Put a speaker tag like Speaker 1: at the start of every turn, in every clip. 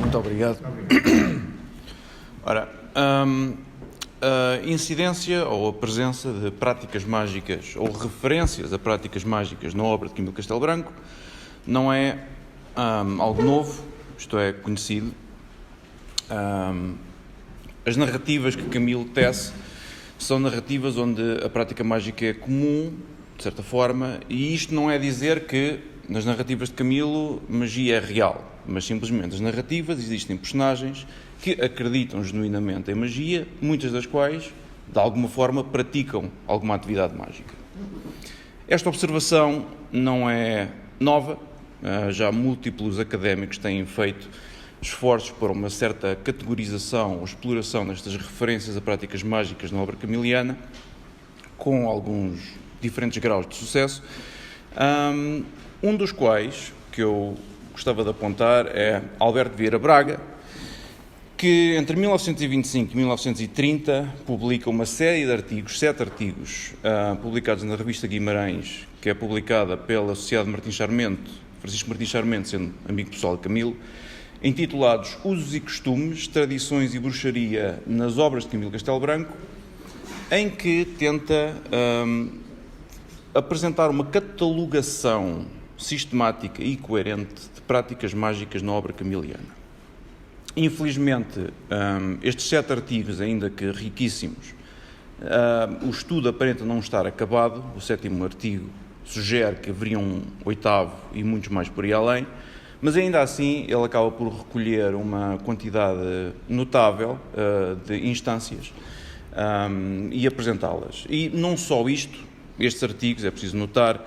Speaker 1: Muito obrigado. Ora, a incidência ou a presença de práticas mágicas ou referências a práticas mágicas na obra de Camilo Castelo Branco não é algo novo, isto é conhecido. As narrativas que Camilo tece são narrativas onde a prática mágica é comum, de certa forma, e isto não é dizer que nas narrativas de Camilo magia é real, mas simplesmente nas narrativas existem personagens que acreditam genuinamente em magia, muitas das quais, de alguma forma, praticam alguma atividade mágica. Esta observação não é nova, já múltiplos académicos têm feito esforços para uma certa categorização ou exploração destas referências a práticas mágicas na obra camiliana, com alguns diferentes graus de sucesso, um dos quais, que eu gostava de apontar, é Alberto Vieira Braga, que entre 1925 e 1930 publica uma série de artigos, 7 artigos, publicados na revista Guimarães, que é publicada pela Sociedade Martim Charmente, Francisco Martim Charmente, sendo amigo pessoal de Camilo, intitulados Usos e Costumes, Tradições e Bruxaria nas obras de Camilo Castelo Branco, em que tenta apresentar uma catalogação sistemática e coerente de práticas mágicas na obra camiliana. Infelizmente, estes 7 artigos, ainda que riquíssimos, o estudo aparenta não estar acabado. O 7º artigo sugere que haveria um 8º e muitos mais por aí além, mas ainda assim ele acaba por recolher uma quantidade notável de instâncias e apresentá-las. E não só isto, estes artigos, é preciso notar,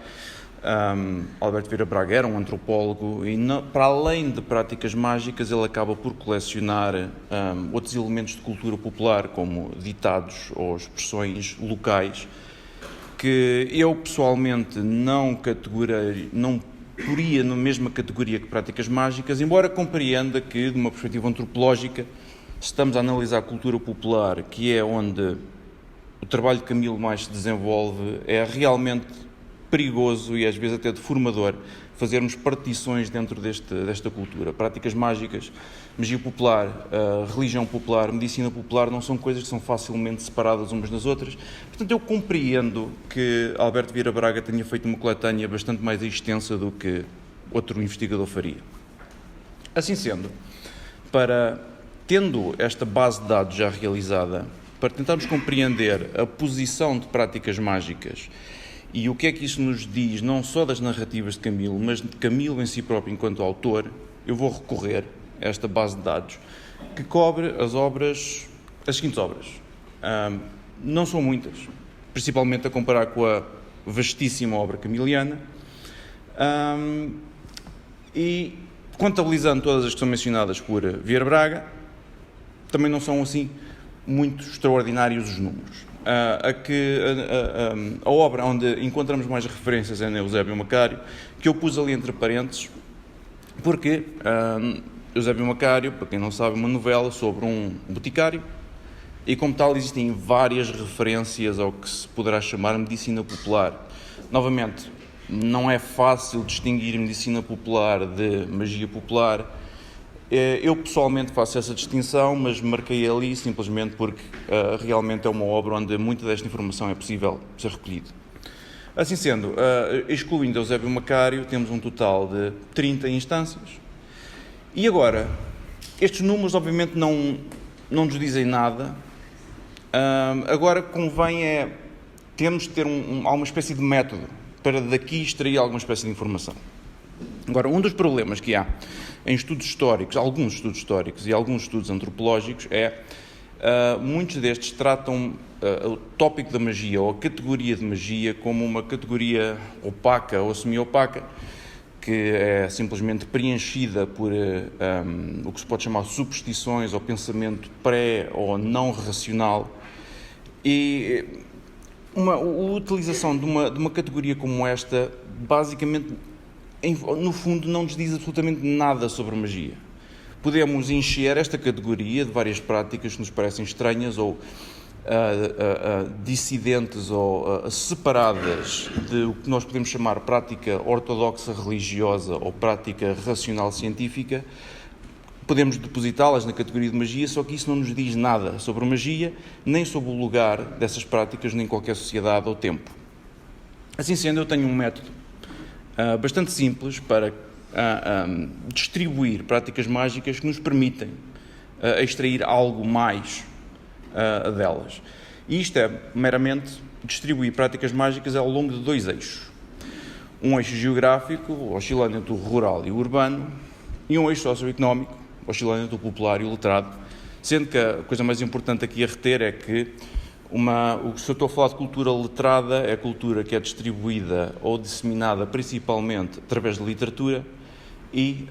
Speaker 1: Alberto Vieira Braga era um antropólogo e, para além de práticas mágicas, ele acaba por colecionar outros elementos de cultura popular, como ditados ou expressões locais, que eu pessoalmente não poria na mesma categoria que práticas mágicas, embora compreenda que, de uma perspectiva antropológica, se estamos a analisar a cultura popular, que é onde o trabalho de Camilo mais se desenvolve, é realmente perigoso e às vezes até deformador fazermos partições dentro desta cultura. Práticas mágicas, magia popular, religião popular, medicina popular não são coisas que são facilmente separadas umas das outras. Portanto, eu compreendo que Alberto Vieira Braga tenha feito uma coletânea bastante mais extensa do que outro investigador faria. Assim sendo, tendo esta base de dados já realizada, para tentarmos compreender a posição de práticas mágicas e o que é que isso nos diz, não só das narrativas de Camilo, mas de Camilo em si próprio enquanto autor, eu vou recorrer a esta base de dados que cobre as seguintes obras. Não são muitas, principalmente a comparar com a vastíssima obra camiliana, e contabilizando todas as que são mencionadas por Vieira Braga, também não são assim muito extraordinários os números. A obra onde encontramos mais referências é na Eusébio Macário, que eu pus ali entre parênteses, porque Eusébio Macário, para quem não sabe, é uma novela sobre um boticário, e como tal existem várias referências ao que se poderá chamar medicina popular. Novamente, não é fácil distinguir medicina popular de magia popular. Eu pessoalmente faço essa distinção, mas marquei ali simplesmente porque realmente é uma obra onde muita desta informação é possível ser recolhida. Assim sendo, excluindo Eusébio Macário, temos um total de 30 instâncias. E agora, estes números obviamente não nos dizem nada. Agora convém temos de ter alguma espécie de método para daqui extrair alguma espécie de informação. Agora, um dos problemas que há em estudos históricos, alguns estudos históricos e alguns estudos antropológicos, muitos destes tratam o tópico da magia ou a categoria de magia como uma categoria opaca ou semi-opaca, que é simplesmente preenchida por o que se pode chamar de superstições ou pensamento pré ou não racional. E a utilização de uma categoria como esta, basicamente, no fundo, não nos diz absolutamente nada sobre magia. Podemos encher esta categoria de várias práticas que nos parecem estranhas ou dissidentes ou separadas do que nós podemos chamar prática ortodoxa religiosa ou prática racional científica, podemos depositá-las na categoria de magia, só que isso não nos diz nada sobre a magia, nem sobre o lugar dessas práticas, nem qualquer sociedade ou tempo. Assim sendo, eu tenho um método bastante simples para distribuir práticas mágicas que nos permitem extrair algo mais delas. E isto é meramente distribuir práticas mágicas ao longo de 2 eixos. Um eixo geográfico, oscilando entre o rural e o urbano, e um eixo socioeconómico, oscilando entre o popular e o letrado, sendo que a coisa mais importante aqui a reter é que se eu estou a falar de cultura letrada, é a cultura que é distribuída ou disseminada principalmente através de literatura, e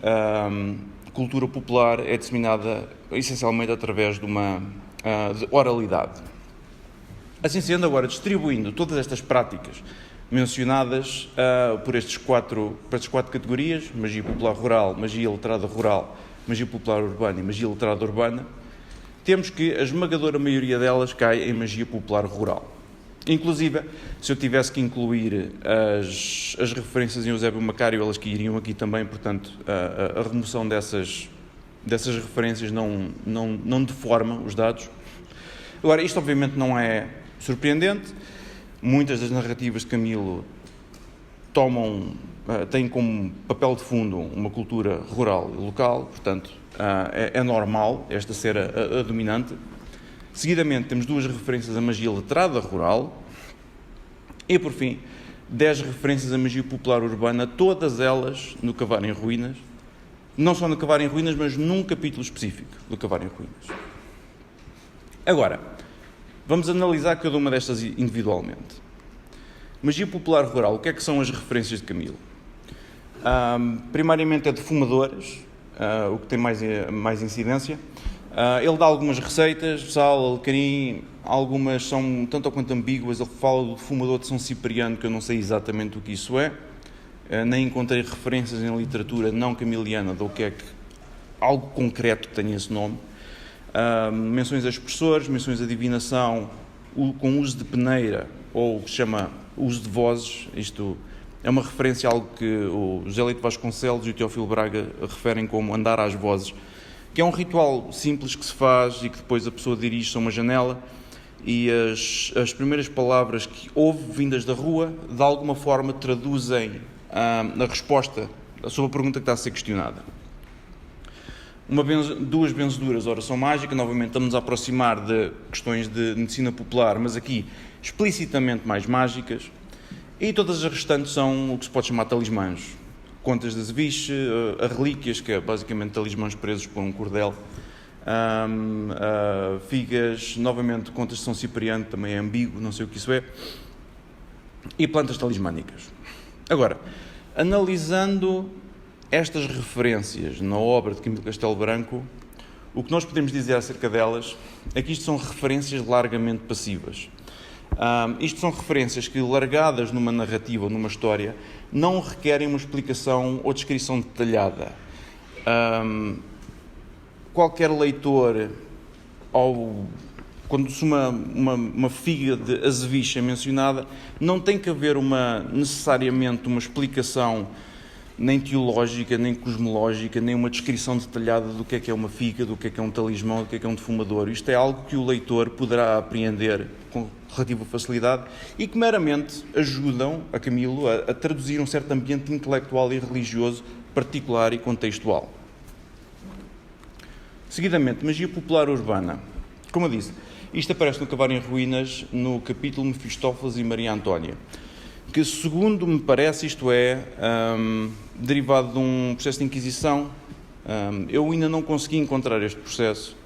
Speaker 1: cultura popular é disseminada essencialmente através de uma de oralidade. Assim sendo, agora distribuindo todas estas práticas mencionadas por estas quatro categorias, magia popular rural, magia letrada rural, magia popular urbana e magia letrada urbana, temos que a esmagadora maioria delas cai em magia popular rural. Inclusive, se eu tivesse que incluir as referências em Eusébio Macário, elas que iriam aqui também, portanto, a remoção dessas referências não deforma os dados. Agora, isto obviamente não é surpreendente. Muitas das narrativas de Camilo têm como papel de fundo uma cultura rural e local, portanto, é normal esta ser a dominante. Seguidamente, temos 2 referências à magia letrada rural e, por fim, 10 referências à magia popular urbana, todas elas no Cavar em Ruínas, não só no Cavar em Ruínas, mas num capítulo específico do Cavar em Ruínas. Agora, vamos analisar cada uma destas individualmente. Magia popular rural, o que é que são as referências de Camilo? Primariamente é de fumadores, o que tem mais incidência. Ele dá algumas receitas, sal, alecrim, algumas são tanto ou quanto ambíguas. Ele fala do fumador de São Cipriano, que eu não sei exatamente o que isso é. Nem encontrei referências em literatura não camiliana do que é algo concreto que tenha esse nome. Menções a expressores, menções a divinação, com uso de peneira, ou o que se chama uso de vozes. Isto é uma referência a algo que o José Leite Vasconcelos e o Teófilo Braga referem como andar às vozes, que é um ritual simples que se faz e que depois a pessoa dirige-se a uma janela e as primeiras palavras que ouve vindas da rua, de alguma forma traduzem a resposta sobre a pergunta que está a ser questionada. 2 benzeduras, oração mágica, novamente estamos a aproximar de questões de medicina popular, mas aqui explicitamente mais mágicas, e todas as restantes são o que se pode chamar talismãs. Contas de Azeviche, a relíquias, que é basicamente talismãs presos por um cordel, figas, novamente contas de São Cipriano, também é ambíguo, não sei o que isso é, e plantas talismânicas. Agora, analisando estas referências na obra de Camilo Castelo Branco, o que nós podemos dizer acerca delas é que isto são referências largamente passivas. Isto são referências que, largadas numa narrativa ou numa história, não requerem uma explicação ou descrição detalhada. Qualquer leitor, quando se uma figa de azeviche é mencionada, não tem que haver necessariamente uma explicação nem teológica, nem cosmológica, nem uma descrição detalhada do que é uma figa, do que é um talismão, do que é um defumador. Isto é algo que o leitor poderá apreender com relativa facilidade e que meramente ajudam a Camilo a traduzir um certo ambiente intelectual e religioso particular e contextual. Seguidamente, magia popular urbana. Como eu disse, isto aparece no Cavar em Ruínas, no capítulo Mefistófeles e Maria Antónia, que, segundo me parece, isto é derivado de um processo de Inquisição. Eu ainda não consegui encontrar este processo.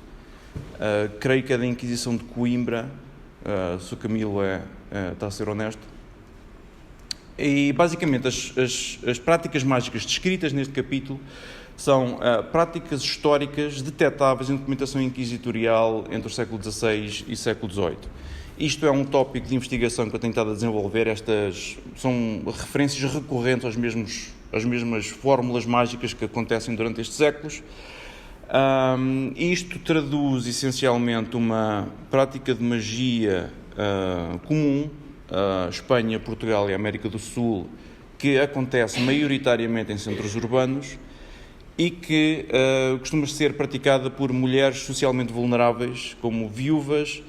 Speaker 1: Creio que é da Inquisição de Coimbra, se o Camilo está a ser honesto. E, basicamente, as práticas mágicas descritas neste capítulo são práticas históricas detetáveis em documentação inquisitorial entre o século XVI e século XVIII. Isto é um tópico de investigação que eu tenho estado a desenvolver. Estas são referências recorrentes às mesmas fórmulas mágicas que acontecem durante estes séculos. Isto traduz essencialmente uma prática de magia comum a Espanha, Portugal e América do Sul, que acontece maioritariamente em centros urbanos e que costuma ser praticada por mulheres socialmente vulneráveis, como viúvas,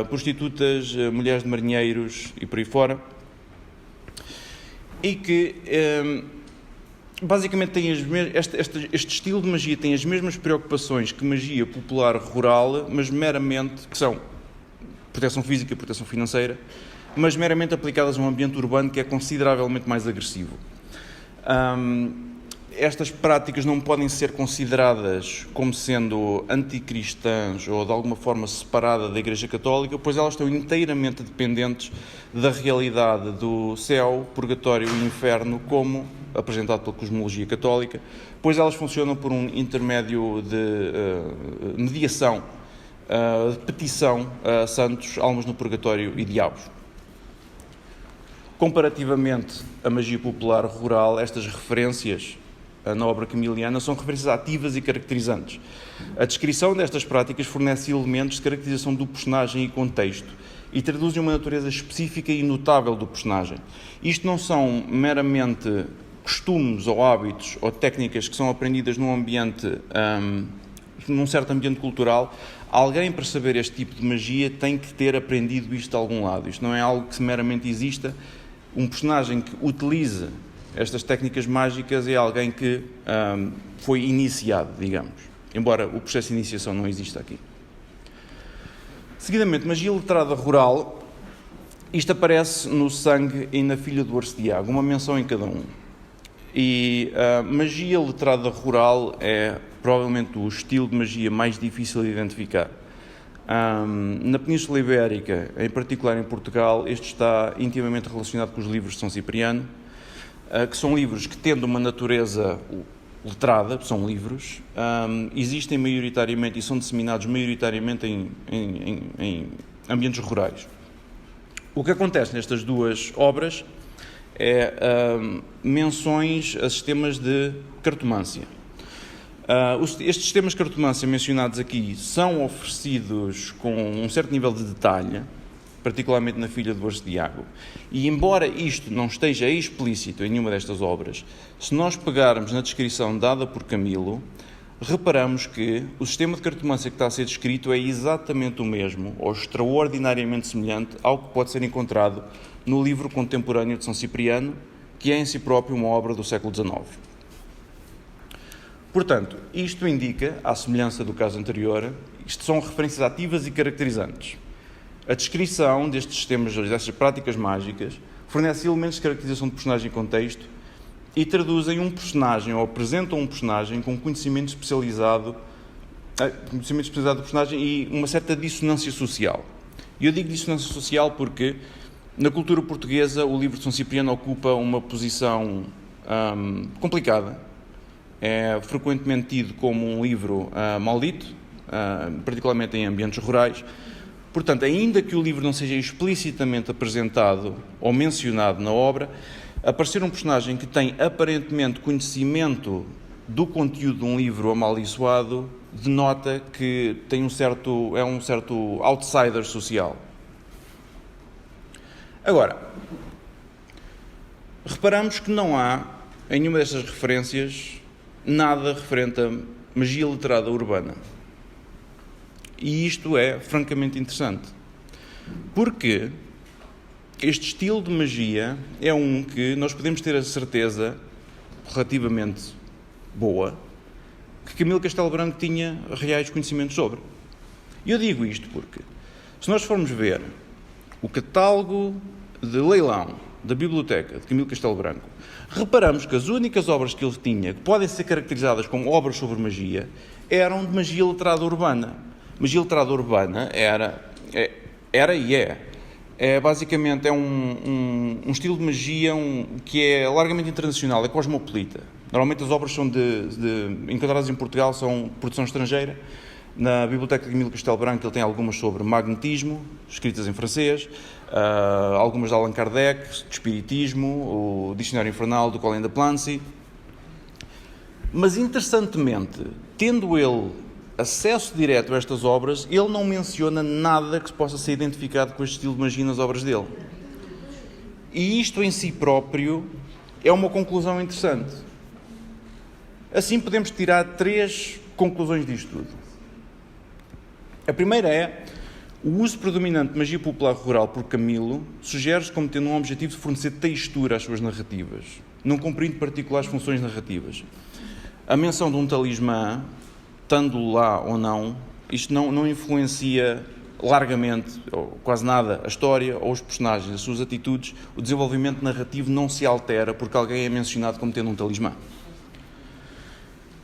Speaker 1: prostitutas, mulheres de marinheiros e por aí fora, e que basicamente tem este estilo de magia tem as mesmas preocupações que magia popular rural, mas meramente, que são proteção física e proteção financeira, mas meramente aplicadas a um ambiente urbano que é consideravelmente mais agressivo. Estas práticas não podem ser consideradas como sendo anticristãs ou de alguma forma separadas da Igreja Católica, pois elas estão inteiramente dependentes da realidade do céu, purgatório e inferno, como apresentado pela cosmologia católica, pois elas funcionam por um intermédio de mediação, de petição a santos, almas no purgatório e diabos. Comparativamente à magia popular rural, estas referências na obra camiliana são referências ativas e caracterizantes. A descrição destas práticas fornece elementos de caracterização do personagem e contexto e traduzem uma natureza específica e notável do personagem. Isto não são meramente costumes ou hábitos ou técnicas que são aprendidas num ambiente, num certo ambiente cultural. Alguém, para saber este tipo de magia, tem que ter aprendido isto de algum lado. Isto não é algo que meramente exista. Um personagem que utiliza estas técnicas mágicas é alguém que foi iniciado, digamos, embora o processo de iniciação não exista aqui. Seguidamente, magia letrada rural. Isto aparece no Sangue e na Filha do Arcediago, uma menção em cada um. E magia letrada rural é provavelmente o estilo de magia mais difícil de identificar. Na Península Ibérica, em particular em Portugal, este está intimamente relacionado com os livros de São Cipriano, que são livros que, tendo uma natureza letrada, são livros, existem maioritariamente e são disseminados maioritariamente em ambientes rurais. O que acontece nestas duas obras é menções a sistemas de cartomância. Estes sistemas de cartomância mencionados aqui são oferecidos com um certo nível de detalhe, particularmente na Filha do Arcediago. E embora isto não esteja explícito em nenhuma destas obras, se nós pegarmos na descrição dada por Camilo, reparamos que o sistema de cartomância que está a ser descrito é exatamente o mesmo, ou extraordinariamente semelhante, ao que pode ser encontrado no livro contemporâneo de São Cipriano, que é em si próprio uma obra do século XIX. Portanto, isto indica, à semelhança do caso anterior, isto são referências ativas e caracterizantes. A descrição destes sistemas, destas práticas mágicas, fornece elementos de caracterização de personagem e contexto e traduzem um personagem, ou apresentam um personagem com conhecimento especializado do personagem e uma certa dissonância social. E eu digo dissonância social porque, na cultura portuguesa, o livro de São Cipriano ocupa uma posição complicada. É frequentemente tido como um livro maldito, particularmente em ambientes rurais. Portanto, ainda que o livro não seja explicitamente apresentado ou mencionado na obra, aparecer um personagem que tem aparentemente conhecimento do conteúdo de um livro amaldiçoado denota que é um certo outsider social. Agora, reparamos que não há, em nenhuma destas referências, nada referente a magia letrada urbana. E isto é francamente interessante, porque este estilo de magia é um que nós podemos ter a certeza, relativamente boa, que Camilo Castelo Branco tinha reais conhecimentos sobre. E eu digo isto porque, se nós formos ver o catálogo de leilão da biblioteca de Camilo Castelo Branco, reparamos que as únicas obras que ele tinha, que podem ser caracterizadas como obras sobre magia, eram de magia letrada urbana. Magia letrada urbana é basicamente um estilo de magia que é largamente internacional, é cosmopolita. Normalmente as obras são encontradas em Portugal, são produção estrangeira. Na Biblioteca de Camilo Castelo Branco ele tem algumas sobre magnetismo, escritas em francês, algumas de Allan Kardec, de espiritismo, o Dicionário Infernal do Colin de Plancy. Mas, interessantemente, tendo ele acesso direto a estas obras, ele não menciona nada que possa ser identificado com este estilo de magia nas obras dele. E isto em si próprio é uma conclusão interessante. Assim, podemos tirar 3 conclusões disto tudo. A primeira é: o uso predominante de magia popular rural por Camilo sugere-se como tendo um objetivo de fornecer textura às suas narrativas, não cumprindo particulares funções narrativas. A menção de um talismã, estando lá ou não, isto não influencia largamente, ou quase nada, a história ou os personagens, as suas atitudes. O desenvolvimento narrativo não se altera porque alguém é mencionado como tendo um talismã.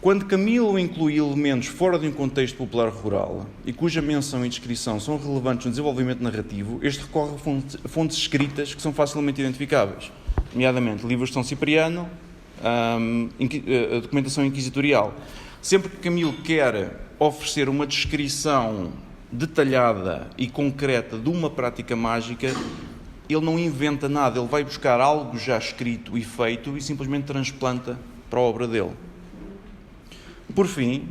Speaker 1: Quando Camilo inclui elementos fora de um contexto popular rural e cuja menção e descrição são relevantes no desenvolvimento narrativo, este recorre a fontes escritas que são facilmente identificáveis, nomeadamente livros de São Cipriano, a documentação inquisitorial. Sempre que Camilo quer oferecer uma descrição detalhada e concreta de uma prática mágica, ele não inventa nada, ele vai buscar algo já escrito e feito e simplesmente transplanta para a obra dele. Por fim,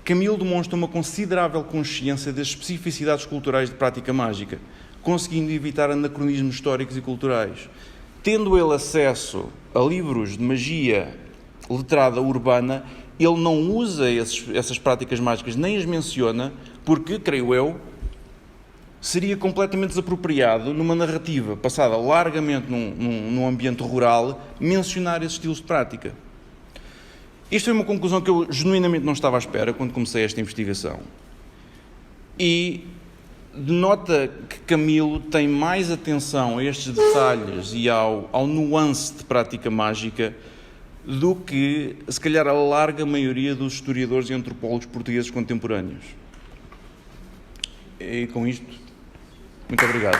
Speaker 1: Camilo demonstra uma considerável consciência das especificidades culturais de prática mágica, conseguindo evitar anacronismos históricos e culturais. Tendo ele acesso a livros de magia letrada urbana, ele não usa essas práticas mágicas, nem as menciona, porque, creio eu, seria completamente desapropriado numa narrativa passada largamente num ambiente rural, mencionar esses estilos de prática. Isto é uma conclusão que eu genuinamente não estava à espera quando comecei esta investigação. E denota que Camilo tem mais atenção a estes detalhes e ao nuance de prática mágica do que, se calhar, a larga maioria dos historiadores e antropólogos portugueses contemporâneos. E com isto, muito obrigado.